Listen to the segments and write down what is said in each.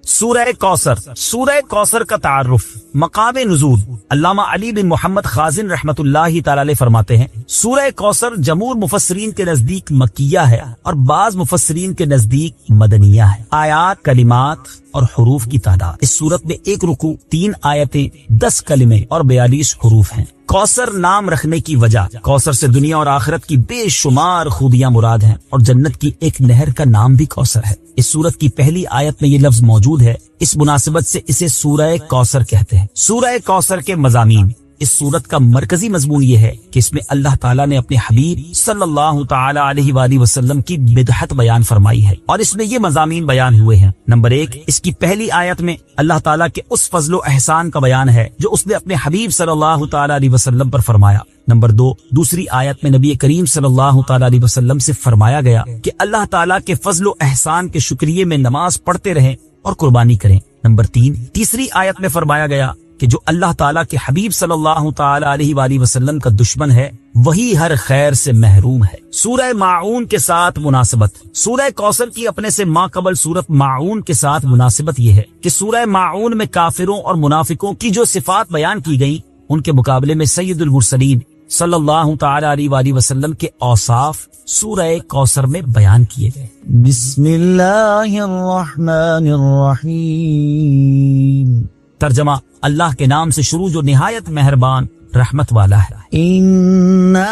سورہ کوثر۔ سورہ کوثر کا تعارف، مقام نزول۔ علامہ علی بن محمد خازن رحمت اللہ تعالی علیہ فرماتے ہیں سورہ کوثر جمہور مفسرین کے نزدیک مکیہ ہے اور بعض مفسرین کے نزدیک مدنیہ ہے۔ آیات، کلمات اور حروف کی تعداد، اس سورت میں 1 رکوع، 3 آیتیں، 10 کلمے اور 42 حروف ہیں۔ کوثر نام رکھنے کی وجہ، کوثر سے دنیا اور آخرت کی بے شمار خوبیاں مراد ہیں اور جنت کی ایک نہر کا نام بھی کوثر ہے۔ اس سورت کی پہلی آیت میں یہ لفظ موجود ہے، اس مناسبت سے اسے سورہ کوثر کہتے ہیں۔ سورہ کوثر کے مضامین، اس سورت کا مرکزی مضمون یہ ہے کہ اس میں اللہ تعالیٰ نے اپنے حبیب صلی اللہ تعالی علیہ وآلہ وسلم کی مدحت بیان فرمائی ہے اور اس میں یہ مضامین بیان ہوئے ہیں۔ نمبر 1، اس کی پہلی آیت میں اللہ تعالیٰ کے اس فضل و احسان کا بیان ہے جو اس نے اپنے حبیب صلی اللہ تعالی علیہ وسلم پر فرمایا۔ نمبر 2، دوسری آیت میں نبی کریم صلی اللہ تعالی علیہ وسلم سے فرمایا گیا کہ اللہ تعالیٰ کے فضل و احسان کے شکریے میں نماز پڑھتے رہیں اور قربانی کریں۔ نمبر 3، تیسری آیت میں فرمایا گیا کہ جو اللہ تعالیٰ کے حبیب صلی اللہ تعالی علیہ وآلہ وسلم کا دشمن ہے وہی ہر خیر سے محروم ہے۔ سورہ ماعون کے ساتھ مناسبت، سورہ کوثر کی اپنے سے ماقبل سورت ماعون کے ساتھ مناسبت یہ ہے کہ سورہ ماعون میں کافروں اور منافقوں کی جو صفات بیان کی گئیں ان کے مقابلے میں سید المرسلین صلی اللہ تعالی علیہ وآلہ وسلم کے اوصاف سورہ کوثر میں بیان کیے گئے۔ بسم اللہ الرحمن الرحیم۔ ترجمہ، اللہ کے نام سے شروع جو نہایت مہربان رحمت والا ہے۔ اِنَّا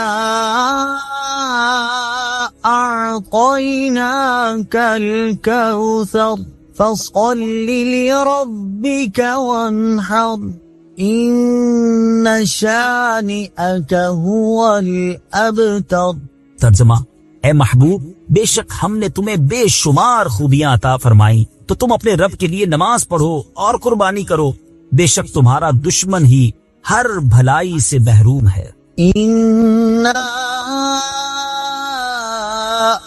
أَعْطَيْنَاكَ الْكَوْثَرَ فَصَلِّ لِرَبِّكَ وَانْحَرْ إِنَّ شَانِئَكَ هُوَ الْأَبْتَرُ۔ ترجمہ، اے محبوب، بے شک ہم نے تمہیں بے شمار خوبیاں عطا فرمائیں تو تم اپنے رب کے لیے نماز پڑھو اور قربانی کرو، بے شک تمہارا دشمن ہی ہر بھلائی سے محروم ہے۔ إِنَّا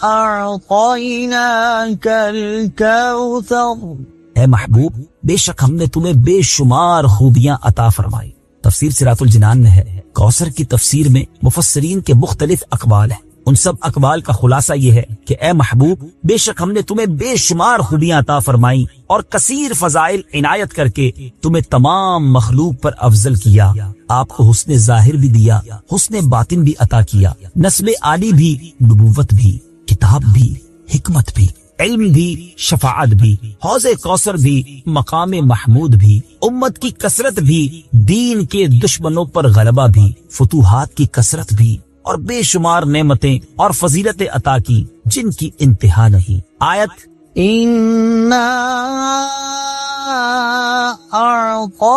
أَعْطَيْنَاكَ الْكَوْثَرَ۔ اے محبوب، بے شک ہم نے تمہیں بے شمار خوبیاں عطا فرمائی۔ تفسیر صراط الجنان میں ہے، کوثر کی تفسیر میں مفسرین کے مختلف اقوال ہیں، ان سب اقوال کا خلاصہ یہ ہے کہ اے محبوب، بے شک ہم نے تمہیں بے شمار خوبیاں عطا فرمائیں اور کثیر فضائل عنایت کر کے تمہیں تمام مخلوق پر افضل کیا، آپ کو حسن ظاہر بھی دیا، حسن باطن بھی عطا کیا، نسب عالی بھی، نبوت بھی، کتاب بھی، حکمت بھی، علم بھی، شفاعت بھی، حوض کوثر بھی، مقام محمود بھی، امت کی کثرت بھی، دین کے دشمنوں پر غلبہ بھی، فتوحات کی کثرت بھی اور بے شمار نعمتیں اور فضیلتیں عطا کی جن کی انتہا نہیں۔ آیت إِنَّا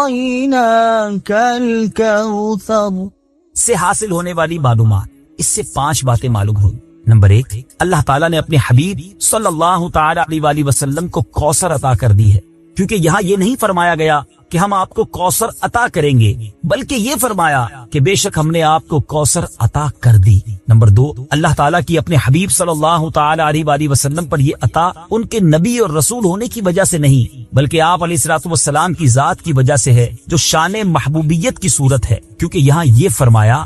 أَعْطَيْنَاكَ الْكَوْثَرَ سے حاصل ہونے والی معلومات، اس سے 5 باتیں معلوم ہوئی۔ نمبر 1، اللہ تعالیٰ نے اپنے حبیب صلی اللہ تعالی علیہ وآلہ وسلم کو کوثر عطا کر دی ہے، کیونکہ یہاں یہ نہیں فرمایا گیا کہ ہم آپ کو کوثر عطا کریں گے، بلکہ یہ فرمایا کہ بے شک ہم نے آپ کو کوثر عطا کر دی۔ نمبر 2، اللہ تعالیٰ کی اپنے حبیب صلی اللہ تعالی علیہ وآلہ وسلم پر یہ عطا ان کے نبی اور رسول ہونے کی وجہ سے نہیں، بلکہ آپ علیہ الصلوۃ والسلام کی ذات کی وجہ سے ہے، جو شان محبوبیت کی صورت ہے، کیونکہ یہاں یہ فرمایا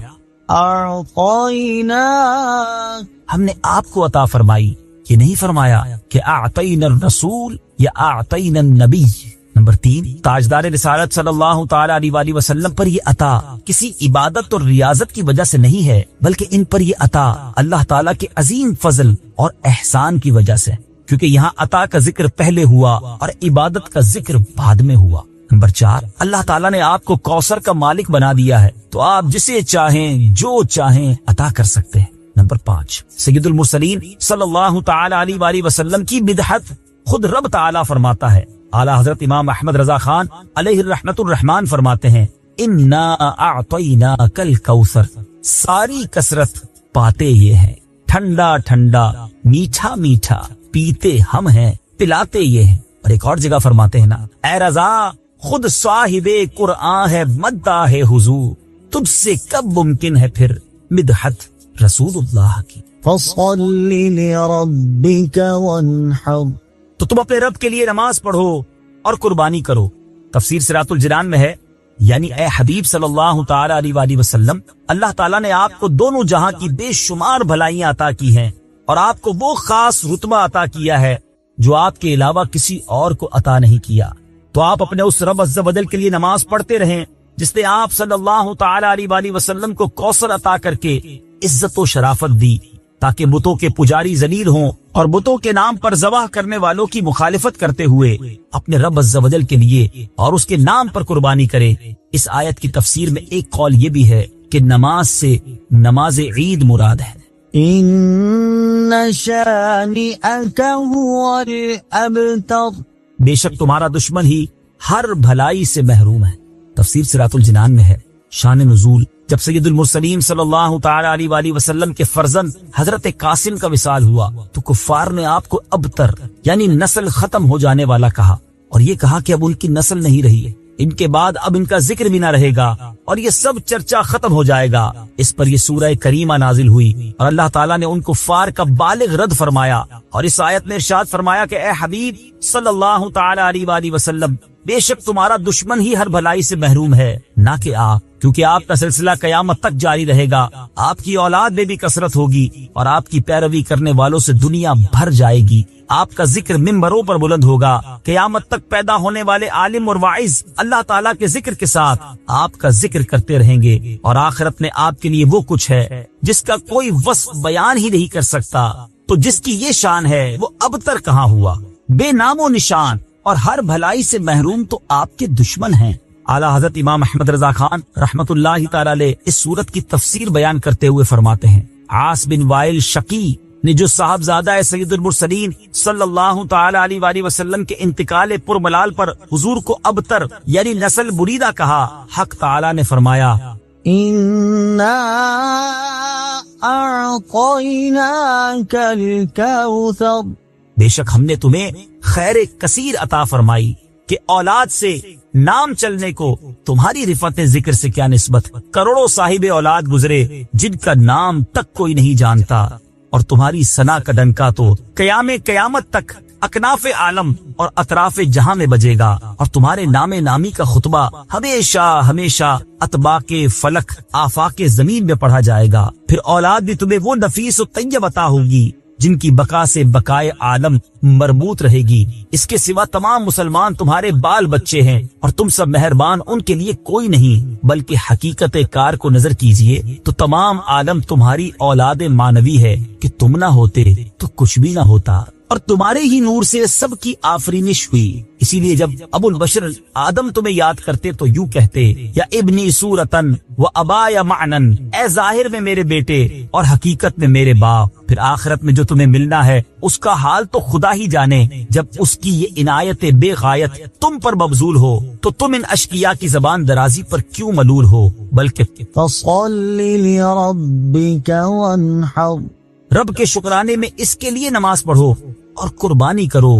أَعْطَيْنَاكَ، ہم نے آپ کو عطا فرمائی، یہ نہیں فرمایا کہ اعطینا الرسول یا اعطینا النبی۔ نمبر 3، تاجدار رسالت صلی اللہ تعالی علیہ وآلہ وسلم پر یہ عطا کسی عبادت اور ریاضت کی وجہ سے نہیں ہے، بلکہ ان پر یہ عطا اللہ تعالیٰ کے عظیم فضل اور احسان کی وجہ سے، کیونکہ یہاں عطا کا ذکر پہلے ہوا اور عبادت کا ذکر بعد میں ہوا۔ نمبر 4، اللہ تعالیٰ نے آپ کو کوثر کا مالک بنا دیا ہے تو آپ جسے چاہیں جو چاہیں عطا کر سکتے ہیں۔ نمبر 5، سید المرسلین صلی اللہ تعالی علیہ وآلہ وسلم کی مدحت خود رب تعالیٰ فرماتا ہے۔ اعلیٰ حضرت امام احمد رضا خان علیہ الرحمت الرحمان فرماتے ہیں انا اعطیناک الکوثر، ساری کثرت پاتے یہ ہیں، ٹھنڈا ٹھنڈا، میٹھا میٹھا، پیتے ہم ہیں، پلاتے یہ ہیں۔ اور ایک اور جگہ فرماتے ہیں نا، اے رضا خود صاحب قرآن ہے، مداح حضور، تجھ سے کب ممکن ہے پھر مدحت رسول اللہ کی۔ فَصَلِّ لِرَبِّكَ وَانْحَرْ، تو تم اپنے رب کے لیے نماز پڑھو اور قربانی کرو۔ تفسیر صراط الجنان میں ہے، یعنی اے حبیب صلی اللہ تعالی علیہ وآلہ وسلم، اللہ تعالیٰ نے آپ کو دونوں جہاں کی بے شمار بھلائیاں عطا کی ہیں اور آپ کو وہ خاص رتبہ عطا کیا ہے جو آپ کے علاوہ کسی اور کو عطا نہیں کیا۔ تو آپ اپنے اس رب عز و جل کے لیے نماز پڑھتے رہیں جس نے آپ صلی اللہ تعالی علیہ وآلہ وسلم کو کوثر عطا کر کے عزت و شرافت دی، تاکہ بتوں کے پجاری ذلیل ہوں اور بتوں کے نام پر ذبح کرنے والوں کی مخالفت کرتے ہوئے اپنے رب عز و جل کے لیے اور اس کے نام پر قربانی کرے۔ اس آیت کی تفسیر میں ایک قول یہ بھی ہے کہ نماز سے نماز عید مراد ہے۔ إن شانئك هو الأبتر، بے شک تمہارا دشمن ہی ہر بھلائی سے محروم ہے۔ تفسیر صراط الجنان میں ہے۔ شان نزول، جب سید المرسلین صلی اللہ تعالی علیہ وآلہ وسلم کے فرزند حضرت قاسم کا وصال ہوا تو کفار نے آپ کو ابتر یعنی نسل ختم ہو جانے والا کہا، اور یہ کہا کہ اب ان کی نسل نہیں رہی ہے، ان کے بعد اب ان کا ذکر بھی نہ رہے گا اور یہ سب چرچا ختم ہو جائے گا۔ اس پر یہ سورہ کریمہ نازل ہوئی اور اللہ تعالیٰ نے ان کفار کا بالغ رد فرمایا، اور اس آیت میں ارشاد فرمایا کہ اے حبیب صلی اللہ تعالی علیہ وآلہ وسلم، بے شک تمہارا دشمن ہی ہر بھلائی سے محروم ہے، نہ کہ آپ، کیونکہ آپ کا سلسلہ قیامت تک جاری رہے گا، آپ کی اولاد میں بھی کثرت ہوگی اور آپ کی پیروی کرنے والوں سے دنیا بھر جائے گی۔ آپ کا ذکر ممبروں پر بلند ہوگا، قیامت تک پیدا ہونے والے عالم اور واعظ اللہ تعالیٰ کے ذکر کے ساتھ آپ کا ذکر کرتے رہیں گے، اور آخرت میں آپ کے لیے وہ کچھ ہے جس کا کوئی وصف بیان ہی نہیں کر سکتا۔ تو جس کی یہ شان ہے وہ ابتر کہاں ہوا، بے نام و نشان اور ہر بھلائی سے محروم تو آپ کے دشمن ہیں۔ اعلیٰ حضرت امام احمد رضا خان رحمت اللہ تعالی علیہ اس سورت کی تفسیر بیان کرتے ہوئے فرماتے ہیں، عاص بن وائل شقی نے جو صاحبزادہ سید المرسلین صلی اللہ تعالی علیہ وآلہ وسلم کے انتقال پرملال پر حضور کو ابتر یعنی نسل بریدہ کہا، حق تعالی نے فرمایا إنا أعطيناك الكوثر، بے شک ہم نے تمہیں خیر کثیر عطا فرمائی کہ اولاد سے نام چلنے کو تمہاری رفعت ذکر سے کیا نسبت، کروڑوں صاحب اولاد گزرے جن کا نام تک کوئی نہیں جانتا، اور تمہاری ثنا کا ڈنکا تو قیامت تک اکناف عالم اور اطراف جہاں میں بجے گا، اور تمہارے نام نامی کا خطبہ ہمیشہ ہمیشہ اطباق فلک آفاق زمین میں پڑھا جائے گا۔ پھر اولاد بھی تمہیں وہ نفیس و طیب عطا ہوگی جن کی بقا سے بقائے عالم مربوط رہے گی۔ اس کے سوا تمام مسلمان تمہارے بال بچے ہیں، اور تم سب مہربان ان کے لیے کوئی نہیں، بلکہ حقیقت کار کو نظر کیجئے تو تمام عالم تمہاری اولاد مانوی ہے کہ تم نہ ہوتے تو کچھ بھی نہ ہوتا، اور تمہارے ہی نور سے سب کی آفرینش ہوئی۔ اسی لیے جب ابو البشر آدم تمہیں یاد کرتے تو یوں کہتے، یا ابنی صورتن و ابایا معنن، اے ظاہر میں میرے بیٹے اور حقیقت میں میرے باپ۔ پھر آخرت میں جو تمہیں ملنا ہے اس کا حال تو خدا ہی جانے، جب اس کی یہ عنایت بے غایت تم پر مبذول ہو تو تم ان اشقیاء کی زبان درازی پر کیوں ملول ہو، بلکہ فصل لربك وانحر، رب کے شکرانے میں اس کے لیے نماز پڑھو اور قربانی کرو۔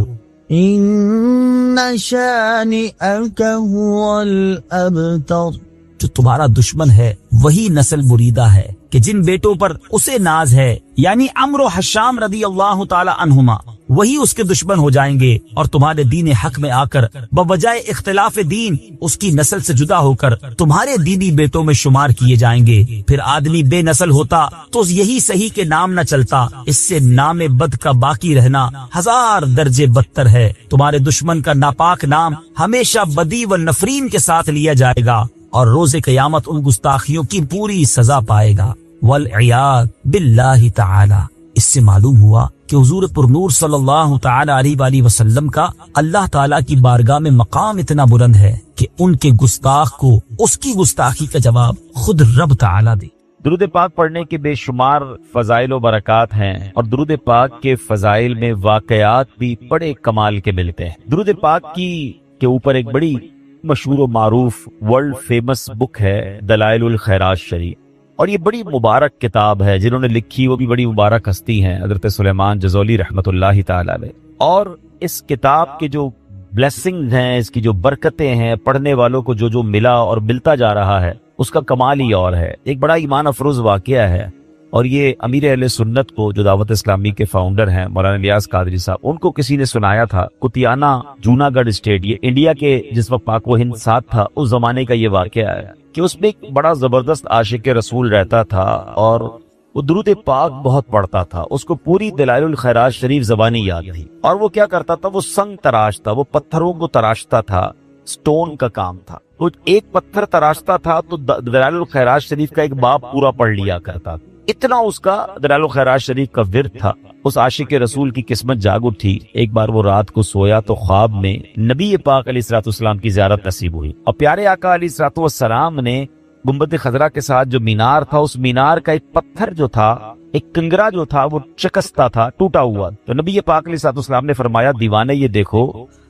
إن شانئك هو الأبتر، جو تمہارا دشمن ہے وہی نسل بریدہ ہے کہ جن بیٹوں پر اسے ناز ہے، یعنی عمرو و حشام رضی اللہ تعالی عنہما، وہی اس کے دشمن ہو جائیں گے، اور تمہارے دین حق میں آ کر بوجہ اختلاف دین اس کی نسل سے جدا ہو کر تمہارے دینی بیٹوں میں شمار کیے جائیں گے۔ پھر آدمی بے نسل ہوتا تو یہی صحیح کے نام نہ چلتا، اس سے نام بد کا باقی رہنا 1000 درجے بدتر ہے۔ تمہارے دشمن کا ناپاک نام ہمیشہ بدی و نفرین کے ساتھ لیا جائے گا، اور روز قیامت ان گستاخیوں کی پوری سزا پائے گا۔ والعیاذ باللہ تعالی۔ اس سے معلوم ہوا کہ حضور پرنور صلی اللہ تعالی علیہ وآلہ وسلم کا اللہ تعالیٰ کی بارگاہ میں مقام اتنا بلند ہے کہ ان کے گستاخ کو اس کی گستاخی کا جواب خود رب تعالیٰ دے۔ درود پاک پڑھنے کے بے شمار فضائل و برکات ہیں، اور درود پاک کے فضائل میں واقعات بھی بڑے کمال کے ملتے ہیں۔ درود پاک کے اوپر ایک بڑی مشہور و معروف ورلڈ فیمس بک ہے دلائل الخیرات شریف، اور یہ بڑی مبارک کتاب ہے۔ جنہوں نے لکھی وہ بھی بڑی مبارک ہستی ہیں، حضرت سلیمان جزولی رحمت اللہ تعالی علیہ۔ اور اس کتاب کے جو بلیسنگز ہیں، اس کی جو برکتیں ہیں، پڑھنے والوں کو جو جو ملا اور ملتا جا رہا ہے، اس کا کمال ہی اور ہے۔ ایک بڑا ایمان افروز واقعہ ہے، اور یہ امیر اہل سنت کو جو دعوت اسلامی کے فاؤنڈر ہیں مولانا الیاس قادری صاحب، ان کو کسی نے سنایا تھا۔ کتیانا جوناگڑھ اسٹیٹ، یہ انڈیا کے جس وقت پاک و ہند ساتھ تھا اس زمانے کا یہ واقعہ ہے کہ اس میں ایک بڑا زبردست عاشق رسول رہتا تھا، اور وہ درود پاک بہت پڑھتا تھا، اس کو پوری دلائل الخیرات شریف زبانی یاد تھی، اور وہ کیا کرتا تھا، وہ سنگ تراشتا، وہ پتھروں کو تراشتا تھا، سٹون کا کام تھا، وہ ایک پتھر تراشتا تھا تو دلائل الخیرات شریف کا ایک باب پورا پڑھ لیا کرتا تھا، اتنا اس کا دلائل الخیرات شریف کا ورد تھا۔ اس عاشق رسول کی قسمت جاگ اٹھی، ایک بار وہ رات کو سویا تو خواب میں نبی پاک علیہ الصلوۃ والسلام کی زیارت نصیب ہوئی، اور پیارے آقا علیہ الصلوۃ والسلام نے گنبد خضرا کے ساتھ جو مینار تھا، اس مینار کا ایک پتھر جو تھا، ایک کنگرا جو تھا، وہ شکستہ تھا، ٹوٹا ہوا، تو نبی پاک علیہ الصلوۃ والسلام نے فرمایا دیوانے یہ دیکھو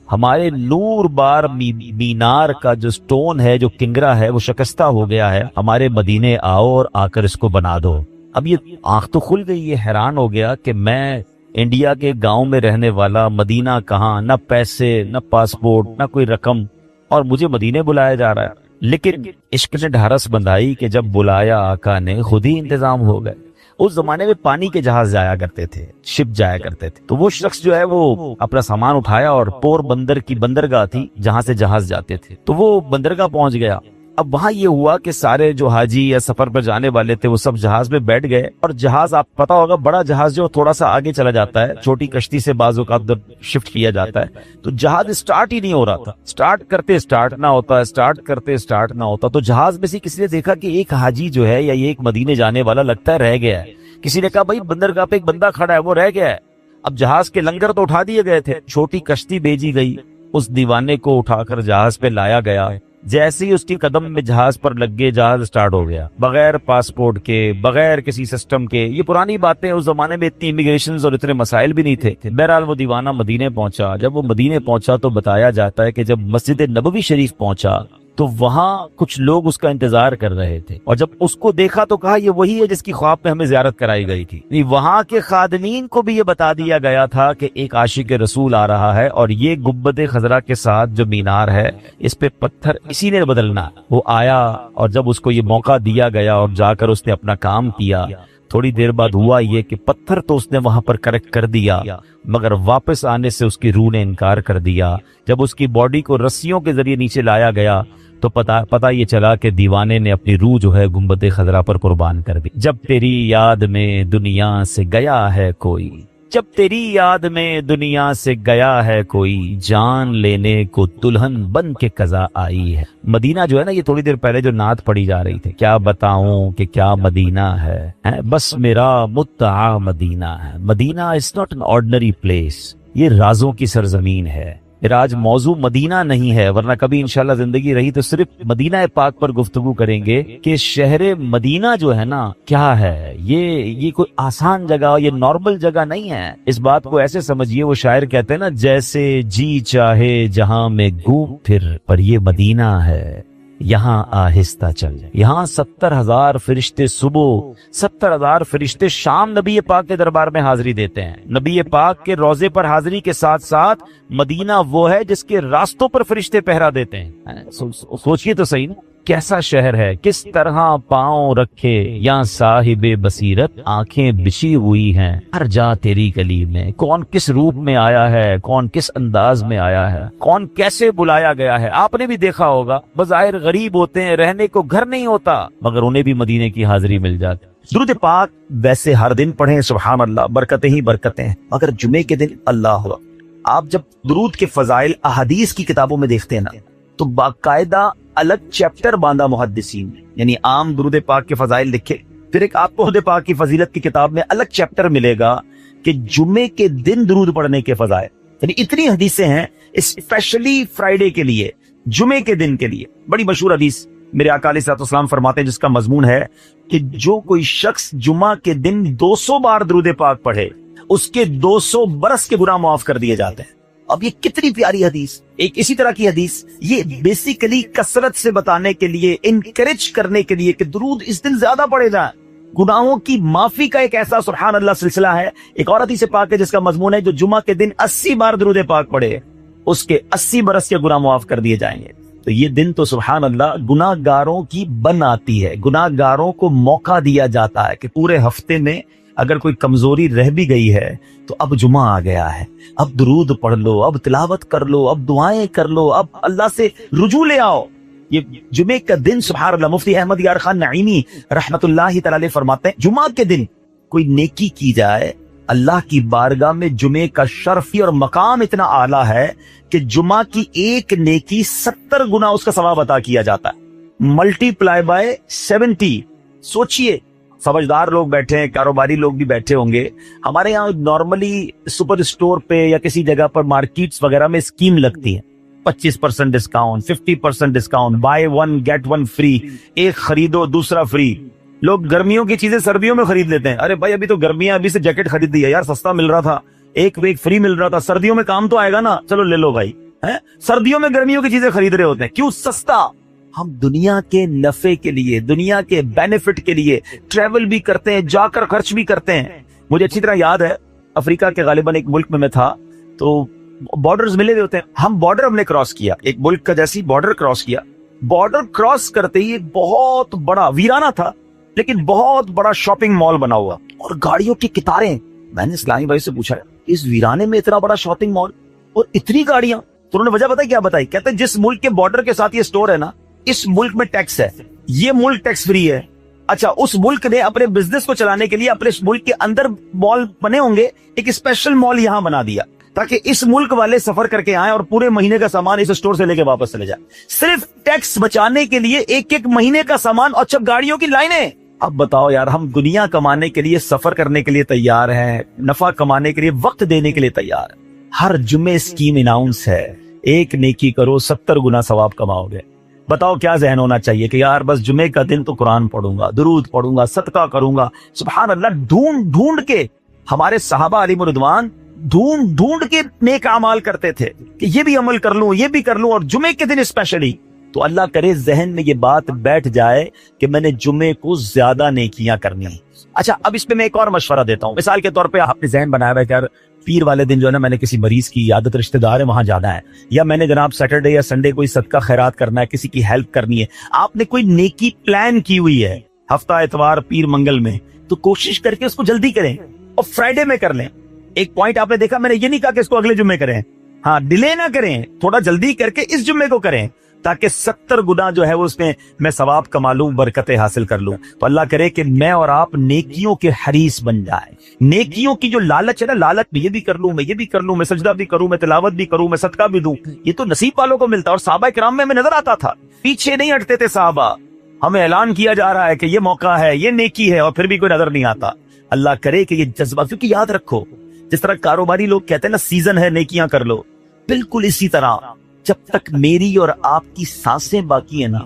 ہمارے نور بار مینار کا جو سٹون ہے، جو کنگرا ہے، وہ شکستہ ہو گیا ہے، ہمارے مدینے آؤ اور آ کر اس کو بنا دو۔ اب یہ آنکھ تو کھل گئی، یہ حیران ہو گیا کہ میں انڈیا کے گاؤں میں رہنے والا، مدینہ کہاں، نہ پیسے نہ پاسپورٹ نہ کوئی رقم، اور مجھے مدینے بلایا جا رہا ہے۔ لیکن عشق نے ڈھارس بندھائی کہ جب بلایا آقا نے خود ہی انتظام ہو گئے۔ اس زمانے میں پانی کے جہاز جایا کرتے تھے، شپ جایا کرتے تھے، تو وہ شخص جو ہے وہ اپنا سامان اٹھایا اور پور بندر کی بندرگاہ تھی جہاں سے جہاز جاتے تھے، تو وہ بندرگاہ پہنچ گیا۔ اب وہاں یہ ہوا کہ سارے جو حاجی یا سفر پر جانے والے تھے وہ سب جہاز میں بیٹھ گئے، اور جہاز آپ پتا ہوگا بڑا جہاز جو تھوڑا سا آگے چلا جاتا ہے، چھوٹی کشتی سے بعض اوقات شفٹ کیا جاتا ہے، تو جہاز اسٹارٹ ہی نہیں ہو رہا تھا، اسٹارٹ کرتے اسٹارٹ نہ ہوتا، اسٹارٹ کرتے اسٹارٹ نہ ہوتا، تو جہاز میں سے کسی نے دیکھا کہ ایک حاجی جو ہے یا یہ ایک مدینے جانے والا لگتا ہے رہ گیا ہے۔ کسی نے کہا بھائی بندرگاہ پہ ایک بندہ کھڑا ہے، وہ رہ گیا ہے۔ اب جہاز کے لنگر تو اٹھا دیے گئے تھے، چھوٹی کشتی بھیجی گئی، اس دیوانے کو اٹھا کر جہاز پہ لایا گیا، جیسے ہی اس کی قدم میں جہاز پر لگ گئے جہاز سٹارٹ ہو گیا، بغیر پاسپورٹ کے، بغیر کسی سسٹم کے۔ یہ پرانی باتیں، اس زمانے میں اتنی امیگریشنز اور اتنے مسائل بھی نہیں تھے۔ بہرحال وہ دیوانہ مدینے پہنچا، جب وہ مدینے پہنچا تو بتایا جاتا ہے کہ جب مسجد نبوی شریف پہنچا تو وہاں کچھ لوگ اس کا انتظار کر رہے تھے، اور جب اس کو دیکھا تو کہا یہ وہی ہے جس کی خواب میں ہمیں زیارت کرائی گئی تھی۔ وہاں کے خادمین کو بھی یہ بتا دیا گیا تھا کہ ایک عاشق رسول آ رہا ہے، اور یہ گنبد خضرا کے ساتھ جو مینار ہے اس پہ پتھر اسی نے بدلنا۔ وہ آیا، اور جب اس کو یہ موقع دیا گیا اور جا کر اس نے اپنا کام کیا، تھوڑی دیر بعد ہوا یہ کہ پتھر تو اس نے وہاں پر کریکٹ کر دیا، مگر واپس آنے سے اس کی روح نے انکار کر دیا۔ جب اس کی باڈی کو رسیوں کے ذریعے نیچے لایا گیا تو پتہ یہ چلا کہ دیوانے نے اپنی روح جو ہے گنبد خضرا پر قربان کر دی۔ جب تیری یاد میں دنیا سے گیا ہے کوئی، جب تیری یاد میں دنیا سے گیا ہے کوئی، جان لینے کو دلہن بن کے قضا آئی ہے۔ مدینہ جو ہے نا، یہ تھوڑی دیر پہلے جو نعت پڑھی جا رہی تھی، کیا بتاؤں کہ کیا مدینہ ہے، بس میرا مدعا مدینہ ہے۔ Madina is not an ordinary place, یہ رازوں کی سرزمین ہے۔ آج موضوع مدینہ نہیں ہے، ورنہ کبھی انشاءاللہ زندگی رہی تو صرف مدینہ پاک پر گفتگو کریں گے کہ شہر مدینہ جو ہے نا کیا ہے۔ یہ کوئی آسان جگہ، یہ نارمل جگہ نہیں ہے۔ اس بات کو ایسے سمجھیے، وہ شاعر کہتے ہیں نا، جیسے جی چاہے جہاں میں گھوم پھر، پر یہ مدینہ ہے یہاں آہستہ چل۔ یہاں 70,000 فرشتے صبح، 70,000 فرشتے شام نبی پاک کے دربار میں حاضری دیتے ہیں۔ نبی پاک کے روضے پر حاضری کے ساتھ ساتھ مدینہ وہ ہے جس کے راستوں پر فرشتے پہرا دیتے ہیں۔ سوچئے تو صحیح نا، کیسا شہر ہے، کس طرح پاؤں رکھے یا صاحب بصیرت، آنکھیں بچھی ہوئی ہیں ہر جا تیری گلی میں۔ کون کس روپ میں آیا ہے، کون کس انداز میں آیا ہے، کون کیسے بلایا گیا ہے۔ آپ نے بھی دیکھا ہوگا، بظاہر غریب ہوتے ہیں، رہنے کو گھر نہیں ہوتا، مگر انہیں بھی مدینے کی حاضری مل جاتی۔ درود پاک ویسے ہر دن پڑھیں، سبحان اللہ، برکتیں ہی برکتیں ہیں، مگر جمعے کے دن اللہ ہوا۔ آپ جب درود کے فضائل احادیث کی کتابوں میں دیکھتے ہیں نا، تو باقاعدہ الگ چیپٹر باندھا محدثین، یعنی عام درود پاک کے فضائل لکھے، پھر ایک آپ کو درود پاک کی فضیلت کی کتاب میں الگ چیپٹر ملے گا کہ جمعے کے دن درود پڑھنے کے فضائل، یعنی اتنی حدیثیں ہیں اسپیشلی فرائیڈے کے لیے، جمعے کے دن کے لیے۔ بڑی مشہور حدیث میرے آقا علیہ الصلوۃ والسلام فرماتے ہیں، جس کا مضمون ہے کہ جو کوئی شخص جمعہ کے دن 200 بار درود پاک پڑھے، اس کے 200 برس کے گناہ معاف کر دیے جاتے ہیں۔ اب یہ کتنی پیاری حدیث۔ ایک اسی طرح کی حدیث یہ بیسیکلی کثرت سے بتانے کے لیے، انکریج کرنے کے لیے کہ درود اس دن زیادہ پڑھے جائیں، گناہوں کی معافی کا ایک ایسا سبحان اللہ سلسلہ ہے۔ ایک اور حدیث پاک ہے جس کا مضمون ہے جو جمعہ کے دن 80 بار درود پاک پڑھے، اس کے 80 برس کے گناہ معاف کر دیے جائیں گے۔ تو یہ دن تو سبحان اللہ گناہ گاروں کی بن آتی ہے، گناہ گاروں کو موقع دیا جاتا ہے کہ پورے ہفتے میں اگر کوئی کمزوری رہ بھی گئی ہے تو اب جمعہ آ گیا ہے، اب درود پڑھ لو، اب تلاوت کر لو، اب دعائیں کر لو، اب اللہ سے رجوع لے آؤ۔ یہ جمعے کا دن سبحان اللہ مفتی احمد یار خان نعیمی رحمت اللہ تعالی علیہ فرماتے ہیں جمعہ کے دن کوئی نیکی کی جائے اللہ کی بارگاہ میں جمعے کا شرف اور مقام اتنا اعلیٰ ہے کہ جمعہ کی ایک نیکی 70 گنا اس کا ثواب عطا کیا جاتا ہے، ملٹی پلائی بائی 70۔ سوچئے، سمجھدار لوگ بیٹھے ہیں، کاروباری لوگ بھی بیٹھے ہوں گے۔ ہمارے یہاں نارملی سپر اسٹور پہ یا کسی جگہ پر مارکیٹس وغیرہ میں اسکیم لگتی ہے، 25% discount, 50% discount, buy 1 get 1 free, ایک خریدو دوسرا فری۔ لوگ گرمیوں کی چیزیں سردیوں میں خرید لیتے ہیں، ارے بھائی ابھی تو گرمیاں، ابھی سے جیکٹ خرید دی ہے یار، سستا مل رہا تھا، ایک ویک فری مل رہا تھا، سردیوں میں کام تو آئے گا نا، چلو لے لو بھائی۔ سردیوں میں گرمیوں کی چیزیں خرید رہے ہوتے ہیں، کیوں؟ سستا۔ ہم دنیا کے نفع کے لیے، دنیا کے بینیفٹ کے لیے ٹریول بھی کرتے ہیں، جا کر خرچ بھی کرتے ہیں۔ مجھے اچھی طرح یاد ہے افریقہ کے غالباً ایک ملک میں تھا، تو بارڈرز ملے ہوئے ہوتے ہیں، ہم بارڈر ہم نے کراس کیا، ایک ملک کا جیسی بارڈر کراس کیا، بارڈر کراس کرتے ہی ایک بہت بڑا ویرانہ تھا لیکن بہت بڑا شاپنگ مال بنا ہوا اور گاڑیوں کی قطاریں۔ میں نے اسلامی بھائی سے پوچھا اس ویرانے میں اتنا بڑا شاپنگ مال اور اتنی گاڑیاں؟ تو انہوں نے وجہ بتائی، کیا بتائی؟ کہتے ہیں جس ملک کے بارڈر کے ساتھ یہ سٹور ہے نا، اس ملک میں ٹیکس ہے، یہ ملک ٹیکس فری ہے۔ اچھا، اس ملک نے اپنے بزنس کو چلانے کے لیے اپنے ملک کے اندر مال بنے ہوں گے، ایک اسپیشل مال یہاں بنا دیا تاکہ اس ملک والے سفر کر کے آئیں اور پورے مہینے کا سامان اس سٹور سے لے کے واپس چلے جائیں، صرف ٹیکس بچانے کے لیے ایک مہینے کا سامان۔ اچھا، گاڑیوں کی لائنیں۔ اب بتاؤ یار، ہم دنیا کمانے کے لیے، سفر کرنے کے لیے تیار ہیں، نفع کمانے کے لیے وقت دینے کے لیے تیار ہیں۔ ہر جمعے اسکیم اناؤنس ہے، ایک نیکی کرو 70 گنا ثواب کماؤ گے۔ بتاؤ کیا ذہن ہونا چاہیے کہ یار بس جمعے کا دن تو قرآن پڑھوں گا، درود پڑھوں گا، صدقہ کروں گا۔ سبحان اللہ، ڈھونڈ کے ہمارے صحابہ علیہ رضوان ڈھونڈ کے نیک اعمال کرتے تھے کہ یہ بھی عمل کر لوں، یہ بھی کر لوں، اور جمعے کے دن اسپیشلی۔ تو اللہ کرے ذہن میں یہ بات بیٹھ جائے کہ میں نے جمعے کو زیادہ نیکیاں کرنی ہیں۔ اچھا، اب اس پہ میں ایک اور مشورہ دیتا ہوں۔ مثال کے طور پہ آپ نے ذہن بنایا ہوا ہے کہ یار پیر والے دن جو ہے نا، میں نے کسی مریض کی عیادت، رشتہ دار ہے وہاں جانا ہے، یا میں نے جناب سیٹرڈے یا سنڈے کوئی صدقہ خیرات کرنا ہے، کسی کی ہیلپ کرنی ہے۔ آپ نے کوئی نیکی پلان کی ہوئی ہے ہفتہ اتوار پیر منگل میں، تو کوشش کر کے اس کو جلدی کریں اور فرائیڈے میں کر لیں۔ ایک پوائنٹ آپ نے دیکھا، میں نے یہ نہیں کہا کہ اس کو اگلے جمعے کریں، ہاں ڈیلے نہ کریں، تھوڑا جلدی کر کے اس جمعے کو کریں تاکہ 70 گنا جو ہے وہ اس میں ثواب کما لوں، برکتیں حاصل کر لوں۔ تو اللہ کرے کہ میں اور آپ نیکیوں کے حریص بن جائیں۔ نیکیوں کی جو لالچ ہے نا، لالچ میں یہ بھی کر لوں، میں یہ بھی کر لوں، میں سجدہ بھی کروں، میں تلاوت بھی کروں، میں صدقہ بھی دوں، یہ تو نصیب والوں کو ملتا ہے۔ اور صحابہ کرام میں ہمیں نظر آتا تھا، پیچھے نہیں ہٹتے تھے صحابہ، ہمیں اعلان کیا جا رہا ہے کہ یہ موقع ہے، یہ نیکی ہے، اور پھر بھی کوئی نظر نہیں آتا۔ اللہ کرے کہ یہ جذبہ، کیونکہ یاد رکھو جس طرح کاروباری لوگ کہتے ہیں نا سیزن ہے نیکیاں کر لو، بالکل اسی طرح جب تک میری اور آپ کی سانسیں باقی ہیں نا،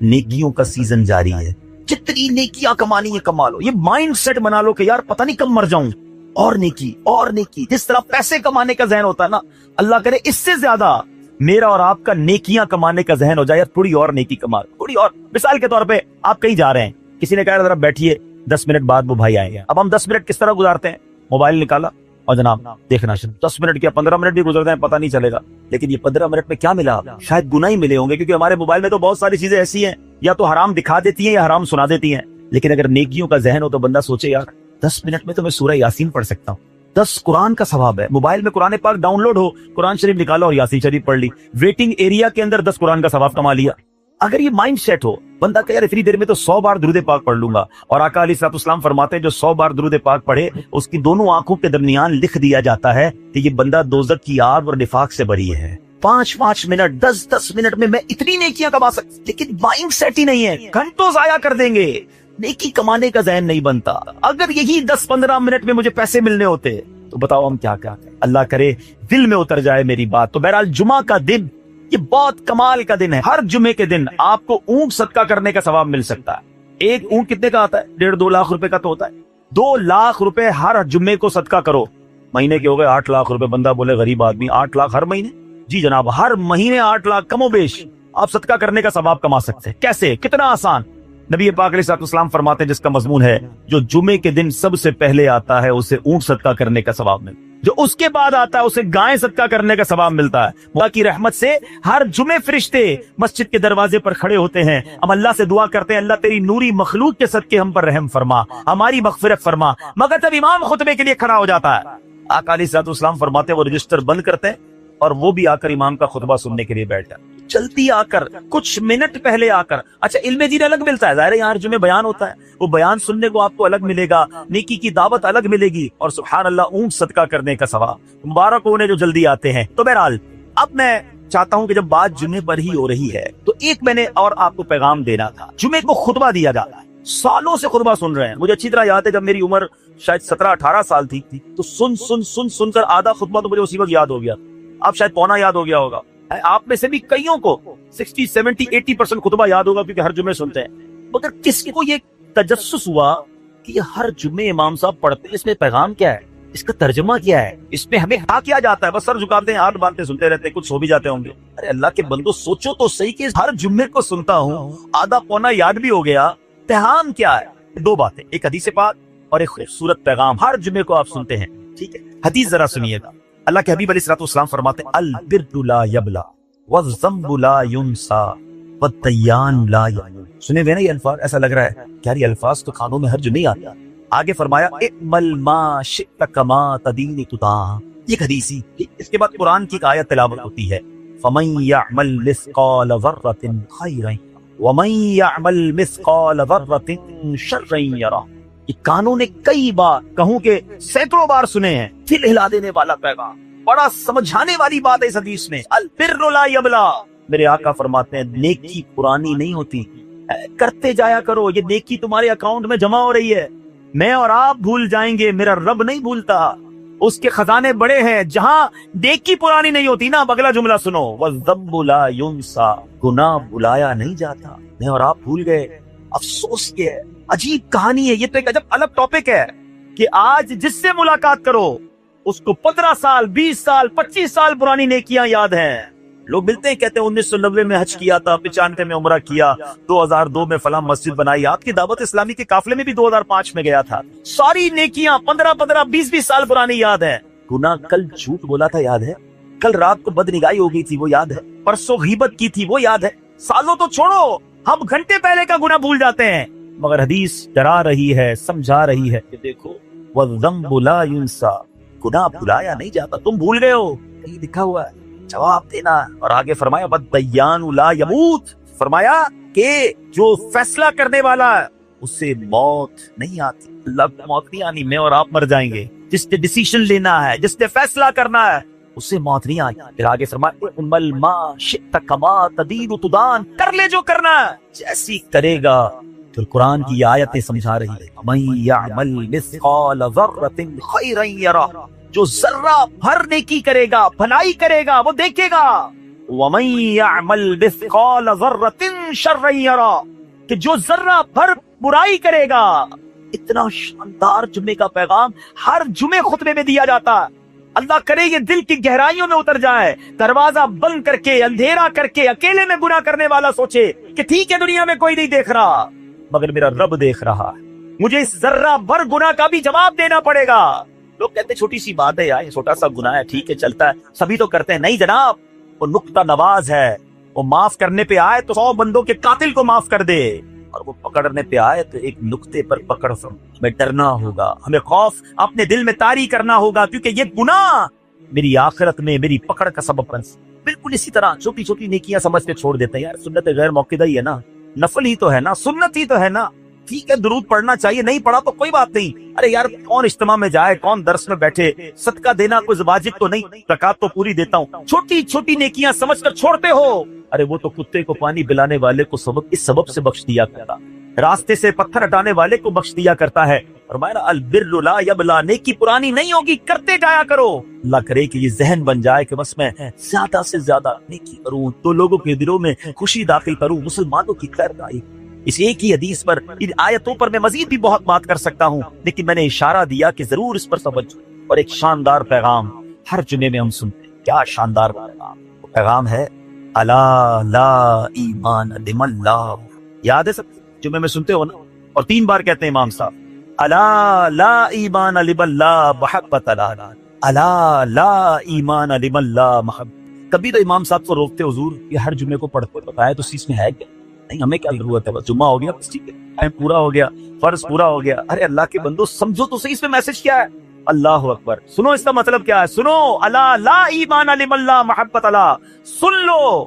نیکیوں کا سیزن جاری ہے۔ جتنی نیکیاں کمانی ہے کما لو، یہ مائنڈ سیٹ بنا لو کہ یار پتہ نہیں کب مر جاؤں، اور نیکی اور نیکی۔ جس طرح پیسے کمانے کا ذہن ہوتا ہے نا، اللہ کرے اس سے زیادہ میرا اور آپ کا نیکیاں کمانے کا ذہن ہو جائے، یار تھوڑی اور نیکی کما، تھوڑی اور۔ مثال کے طور پہ آپ کہیں جا رہے ہیں، کسی نے کہا ذرا بیٹھیے 10 منٹ بعد وہ بھائی آئیں گے۔ اب ہم 10 منٹ کس طرح گزارتے ہیں؟ موبائل نکالا اور جناب دیکھنا شروع، 10 منٹ کیا 15 منٹ بھی گزر جائیں پتہ نہیں چلے گا، لیکن یہ 15 منٹ میں کیا ملا؟ شاید گناہ ہی ملے ہوں گے، کیونکہ ہمارے موبائل میں تو بہت ساری چیزیں ایسی ہیں یا تو حرام دکھا دیتی ہیں یا حرام سنا دیتی ہیں۔ لیکن اگر نیکیوں کا ذہن ہو تو بندہ سوچے یار 10 منٹ میں تو میں سورہ یاسین پڑھ سکتا ہوں، 10 قرآن کا ثواب ہے۔ موبائل میں قرآن پاک ڈاؤن لوڈ ہو، قرآن شریف نکالا اور یاسین شریف پڑھ لی، ویٹنگ ایریا کے اندر 10 قرآن کا ثواب کما لیا۔ اگر یہ مائنڈ سیٹ ہو، بندہ کہ یار اتنی دیر میں تو 100 بار درود پاک پڑھ لوں گا، اور آقا علیہ الصلوۃ والسلام فرماتے ہیں جو 100 بار درود پاک پڑھے اس کی دونوں آنکھوں کے درمیان لکھ دیا جاتا ہے کہ یہ بندہ دوزخ کی آگ اور نفاق سے بری ہے۔ 5 منٹ 10 منٹ میں میں اتنی نیکیاں کما سکتا، لیکن مائنڈ سیٹ ہی نہیں ہے، گھنٹوں ضائع کر دیں گے، نیکی کمانے کا ذہن نہیں بنتا۔ اگر یہی 10-15 منٹ میں مجھے پیسے ملنے ہوتے تو بتاؤ ہم کیا کریں۔ اللہ کرے دل میں اتر جائے میری بات۔ تو بہرحال جمعہ کا دن یہ بہت کمال کا دن ہے۔ ہر جمعے کے دن آپ کو اونٹ صدقہ کرنے کا ثواب مل سکتا ہے۔ ایک اونٹ کتنے کا آتا ہے؟ 1.5-2 لاکھ روپے کا تو ہوتا ہے۔ 2 لاکھ روپے ہر جمعے کو صدقہ کرو، مہینے کے ہو گئے 8 لاکھ روپے۔ بندہ بولے غریب آدمی 8 لاکھ ہر مہینے؟ جی جناب، ہر مہینے 8 لاکھ کم و بیش آپ صدقہ کرنے کا ثواب کما سکتے ہیں۔ کیسے؟ کتنا آسان۔ نبی پاک علیہ الصلوۃ والسلام فرماتے ہیں، جس کا مضمون ہے جو جمعے کے دن سب سے پہلے آتا ہے اسے اونٹ صدقہ کرنے کا ثواب ملتا ہے، جو اس کے بعد آتا ہے اسے گائے صدقہ کرنے کا ثواب ملتا ہے۔ اللہ کی رحمت سے ہر جمعے فرشتے مسجد کے دروازے پر کھڑے ہوتے ہیں، ہم اللہ سے دعا کرتے ہیں اللہ تیری نوری مخلوق کے صدقے ہم پر رحم فرما، ہماری مغفرت فرما، مگر جب امام خطبے کے لیے کھڑا ہو جاتا ہے، آقا علیہ الصلوۃ والسلام فرماتے ہیں وہ رجسٹر بند کرتے ہیں اور وہ بھی آ کر امام کا خطبہ سننے کے لیے بیٹھ جاتے ہیں۔ جلدی آ کر، کچھ منٹ پہلے آ کر. اچھا علم دین الگ ملتا ہے، ظاہر ہے یہاں جمعے بیان ہوتا ہے، وہ بیان سننے کو آپ کو الگ ملے گا، نیکی کی دعوت الگ ملے گی، اور سبحان اللہ اونٹ صدقہ کرنے کا ثواب. مبارک ہو انہیں جو جلدی آتے ہیں. تو بہرحال اب میں چاہتا ہوں کہ جب بات جمعے پر ہی ہو رہی ہے تو ایک میں نے اور آپ کو پیغام دینا تھا. جمعے کو خطبہ دیا جاتا ہے، سالوں سے خطبہ سن رہے ہیں. مجھے اچھی طرح یاد ہے جب میری عمر شاید 17-18 سال تھی تو سن کر آدھا خطبہ تو مجھے اسی وقت یاد ہو گیا. اب شاید پونا یاد ہو گیا ہوگا. آپ میں سے بھی کئیوں کو 60, 70, 80% خطبہ یاد ہوگا کیونکہ ہر جمعے سنتے ہیں. مگر کس کو یہ تجسس ہوا کہ یہ ہر جمعے امام صاحب پڑھتے ہیں، اس میں پیغام کیا ہے، اس کا ترجمہ کیا ہے، اس میں ہمیں کیا کیا جاتا ہے؟ بس سر جھکاتے ہیں، ہاتھ باندھتے سنتے رہتے ہیں، کچھ سو بھی جاتے ہوں گے. ارے اللہ کے بندو سوچو تو صحیح کہ ہر جمعے کو سنتا ہوں، آدھا پونا یاد بھی ہو گیا، پیغام کیا ہے؟ دو باتیں، ایک حدیث پاک اور ایک خوبصورت پیغام. ہر جمعے کو آپ سنتے ہیں، ٹھیک ہے. حدیث ذرا سنیے گا. اللہ کے حبیب علیہ الصلوۃ والسلام فرماتے ہیں البر لا یبلا والذنب لا ینسا والدیان لا یعین. سنے ہوئے نا یہ الفاظ؟ ایسا لگ رہا ہے کہ یار یہ الفاظ تو کانوں میں ہر جمعے آتے ہیں. آگے فرمایا اعمل ما شئت کما تدین تدان. یہ حدیثی. اس کے بعد قرآن کی ایک آیت تلاوت ہوتی ہے فمن یعمل مثقال ذرۃ خیرا ومن یعمل مثقال ذرۃ شرا یرہ. یہ کانوں نے کئی بار، کہوں کہ سینکڑوں بار سنے ہیں. دل ہلا دینے والا پیغام، بڑا سمجھانے والی بات ہے اس حدیث میں. البر لا یبلا. میرے آقا فرماتے ہیں نیکی پرانی نہیں ہوتی، کرتے جایا کرو. یہ نیکی تمہارے اکاؤنٹ میں جمع ہو رہی ہے. میں اور آپ بھول جائیں گے، میرا رب نہیں بھولتا. اس کے خزانے بڑے ہیں. جہاں نیکی پرانی نہیں ہوتی نا، اگلا جملہ سنو والذنب لا ینسا. گناہ بلایا نہیں جاتا. میں اور آپ بھول گئے. افسوس کے ہے، عجیب کہانی ہے. یہ تو ایک عجب الگ ٹاپک ہے کہ آج جس سے ملاقات کرو اس کو 15 سال 20 سال 25 سال پرانی نیکیاں یاد ہیں. لوگ ملتے ہیں کہتے ہیں 1990 میں حج کیا تھا، 95 میں عمرہ کیا، 2002 میں فلاں مسجد بنائی. آپ کی دعوت اسلامی کے قافلے میں بھی 2005 میں گیا تھا. ساری نیکیاں 15 20 سال پرانی یاد ہے. گناہ کل جھوٹ بولا تھا یاد ہے، کل رات کو بدنگاہی ہو گئی تھی وہ یاد ہے، پرسوں غیبت کی تھی وہ یاد ہے. سالوں تو چھوڑو، ہم گھنٹے پہلے کا گناہ بھول جاتے ہیں. مگر حدیث ڈرا رہی ہے، سمجھا رہی ہے کہ دیکھو والذنب لا ینسا. گناہ بھلایا نہیں جاتا. تم بھول گئے ہو، کہیں لکھا ہوا ہے، جواب دینا. اور آگے فرمایا والدیان لا یموت. فرمایا کہ جو فیصلہ کرنے والا ہے اس سے موت نہیں آتی. اللہ کو موت نہیں آنی، میں اور آپ مر جائیں گے. جس نے ڈیسیشن لینا ہے، جس نے فیصلہ کرنا ہے، اس سے موت نہیں آئی. پھر آگے فرمایا اعمل ما شئت کما تدین تدان. کر لے جو کرنا ہے، جیسی کرے گا. پھر قرآن کی آیتیں سمجھا رہی ہے من یعمل مثقال ذرۃ خیرا یرہ. جو ذرہ بھر نیکی کرے گا، بھلائی کرے گا، وہ دیکھے گا. ومن یعمل مثقال ذرۃ شرا یرہ. کہ جو ذرہ بھر برائی کرے گا. اتنا شاندار جمعے کا پیغام ہر جمعے خطبے میں دیا جاتا ہے. اللہ کرے یہ دل کی گہرائیوں میں اتر جائے. دروازہ بند کر کے، اندھیرا کر کے، اکیلے میں گناہ کرنے والا سوچے کہ ٹھیک ہے دنیا میں کوئی نہیں دیکھ رہا مگر میرا رب دیکھ رہا ہے. مجھے اس ذرہ بھر گناہ کا بھی جواب دینا پڑے گا. لوگ کہتے ہیں چھوٹی سی بات ہے یار، چھوٹا سا گناہ ہے، ٹھیک ہے چلتا ہے، سبھی تو کرتے ہیں. نہیں جناب، وہ نقطہ نواز ہے. وہ معاف کرنے پہ آئے تو 100 بندوں کے قاتل کو معاف کر دے، اور وہ پکڑنے پہ آئے تو ایک نقطے پر پکڑ. ہمیں ڈرنا ہوگا، ہمیں خوف اپنے دل میں طاری کرنا ہوگا، کیونکہ یہ گناہ میری آخرت میں میری پکڑ کا سبب بن. بالکل اسی طرح چھوٹی چھوٹی نیکیاں سمجھ کے چھوڑ دیتے ہیں. یار سنت غیر موقعہ ہی ہے نا، نفل ہی تو ہے نا، سنت ہی تو ہے نا، ٹھیک ہے درود پڑھنا چاہیے، نہیں پڑھا تو کوئی بات نہیں. ارے یار کون اجتماع میں جائے، کون درس میں بیٹھے، صدقہ دینا کوئی واجب تو نہیں، زکات تو پوری دیتا ہوں. چھوٹی چھوٹی نیکیاں سمجھ کر چھوڑتے ہو. ارے وہ تو کتے کو پانی پلانے والے کو سبب اس سبب سے بخش دیا کرتا، راستے سے پتھر ہٹانے والے کو بخش دیا کرتا ہے. فرمایا البر لا یبلا. نیکی پرانی نہیں ہوگی، کرتے جایا کرو. اللہ کرے کہ یہ ذہن بن جائے کہ بس میں زیادہ سے زیادہ نیکی کروں، تو لوگوں کے دلوں میں خوشی داخل کروں، مسلمانوں کی خیر خواہی. اس ایک ہی حدیث پر، ان آیتوں پر میں مزید بھی بہت بات کر سکتا ہوں، لیکن میں نے اشارہ دیا کہ ضرور اس پر توجہ. اور ایک شاندار پیغام ہر جمعے میں ہم سنتے ہیں. کیا شاندار پیغام! وہ پیغام ہے الا لا ایمان لمن لا. یاد ہے سب جمعے میں سنتے ہو نا؟ اور 3 بار کہتے ہیں امام صاحب الا لا ایمان لمن لا محبت لا. الا لا ایمان لمن لا محبت. کبھی تو امام صاحب کو روکتے حضور یہ ہر جمعے کو پڑھتے بتایا تو اس میں ہے کیا؟ نہیں ہمیں کیا ضرورت ہے، بس جمعہ ہو گیا بس ٹھیک ہے، ٹائم پورا ہو گیا، فرض پورا ہو گیا. ارے اللہ کے بندو سمجھو تو صحیح اس میں میسج کیا ہے. اللہ اکبر. سنو اس کا مطلب کیا ہے، سنو الا لا ایمان لمن لا محبت لا. سن لو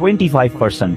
25%,